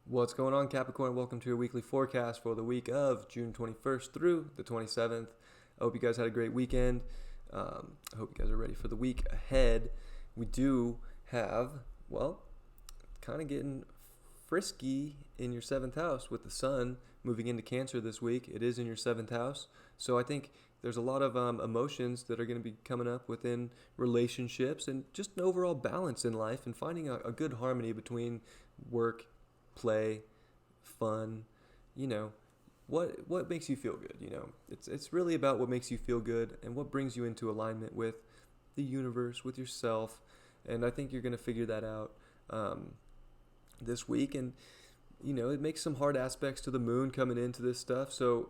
What's going on, Capricorn? Welcome to your weekly forecast for the week of June 21st through the 27th. I hope you guys had a great weekend. I hope you guys are ready for the week ahead. We do have, kind of getting frisky in your seventh house with the sun moving into Cancer this week. It is in your seventh house. So I think there's a lot of emotions that are going to be coming up within relationships and just an overall balance in life and finding a good harmony between work, play, fun, what makes you feel good, It's really about what makes you feel good and what brings you into alignment with the universe, with yourself. And I think you're going to figure that out this week. And, it makes some hard aspects to the moon coming into this stuff. So,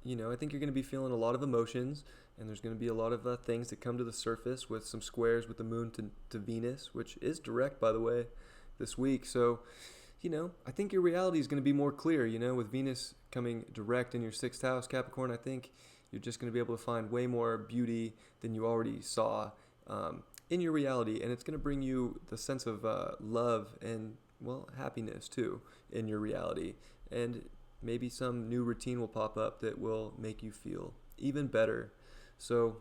I think you're going to be feeling a lot of emotions, and there's going to be a lot of things that come to the surface with some squares with the moon to Venus, which is direct, by the way, this week. So, I think your reality is going to be more clear, with Venus coming direct in your sixth house, Capricorn. I think you're just going to be able to find way more beauty than you already saw in your reality. And it's going to bring you the sense of love and, happiness too in your reality. And maybe some new routine will pop up that will make you feel even better. So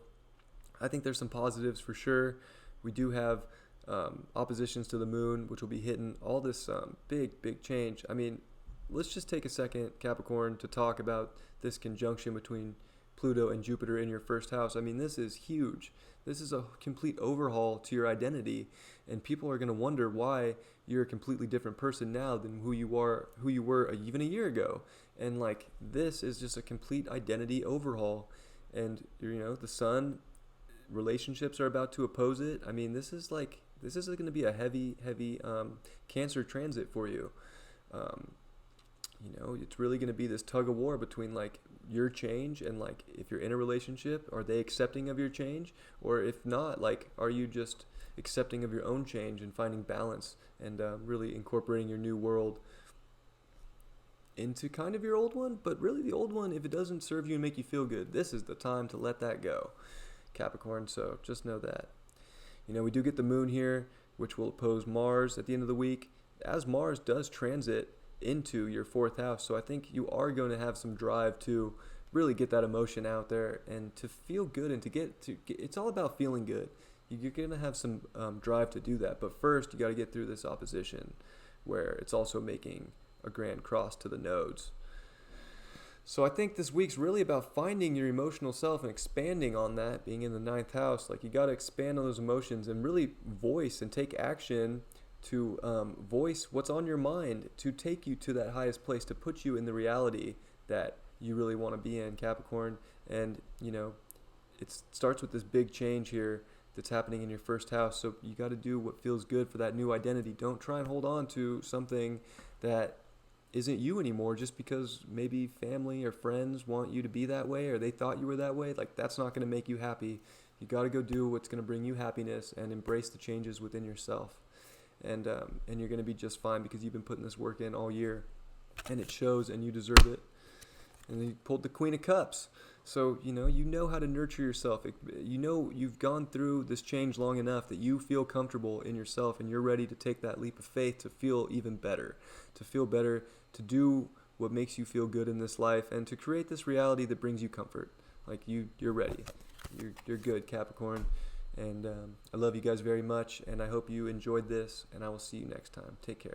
I think there's some positives for sure. We do have oppositions to the moon, which will be hitting all this big change. I mean, let's just take a second, Capricorn, to talk about this conjunction between Pluto and Jupiter in your first house. I mean, this is huge. This is a complete overhaul to your identity, and people are going to wonder why you're a completely different person now than who you were even a year ago. And this is just a complete identity overhaul. And the sun, relationships are about to oppose it. I mean, this is going to be a heavy Cancer transit for you. It's really going to be this tug of war between your change and if you're in a relationship, are they accepting of your change? Or if not, are you just accepting of your own change and finding balance and really incorporating your new world into kind of your old one? But really the old one, if it doesn't serve you and make you feel good, this is the time to let that go, Capricorn. So just know that. We do get the moon here, which will oppose Mars at the end of the week, as Mars does transit into your fourth house. So I think you are going to have some drive to really get that emotion out there and to feel good and to get it's all about feeling good. You're going to have some drive to do that. But first, you got to get through this opposition where it's also making a grand cross to the nodes. So I think this week's really about finding your emotional self and expanding on that, being in the ninth house. You got to expand on those emotions and really voice and take action to voice what's on your mind, to take you to that highest place, to put you in the reality that you really want to be in, Capricorn. And, it starts with this big change here that's happening in your first house. So you got to do what feels good for that new identity. Don't try and hold on to something that isn't you anymore just because maybe family or friends want you to be that way or they thought you were that way. That's not going to make you happy. You got to go do what's going to bring you happiness and embrace the changes within yourself. And you're going to be just fine because you've been putting this work in all year, and it shows, and you deserve it. And then you pulled the Queen of Cups. So, you know how to nurture yourself. You've gone through this change long enough that you feel comfortable in yourself, and you're ready to take that leap of faith to feel even better, to do what makes you feel good in this life, and to create this reality that brings you comfort. You're ready. You're good, Capricorn. And I love you guys very much, and I hope you enjoyed this, and I will see you next time. Take care.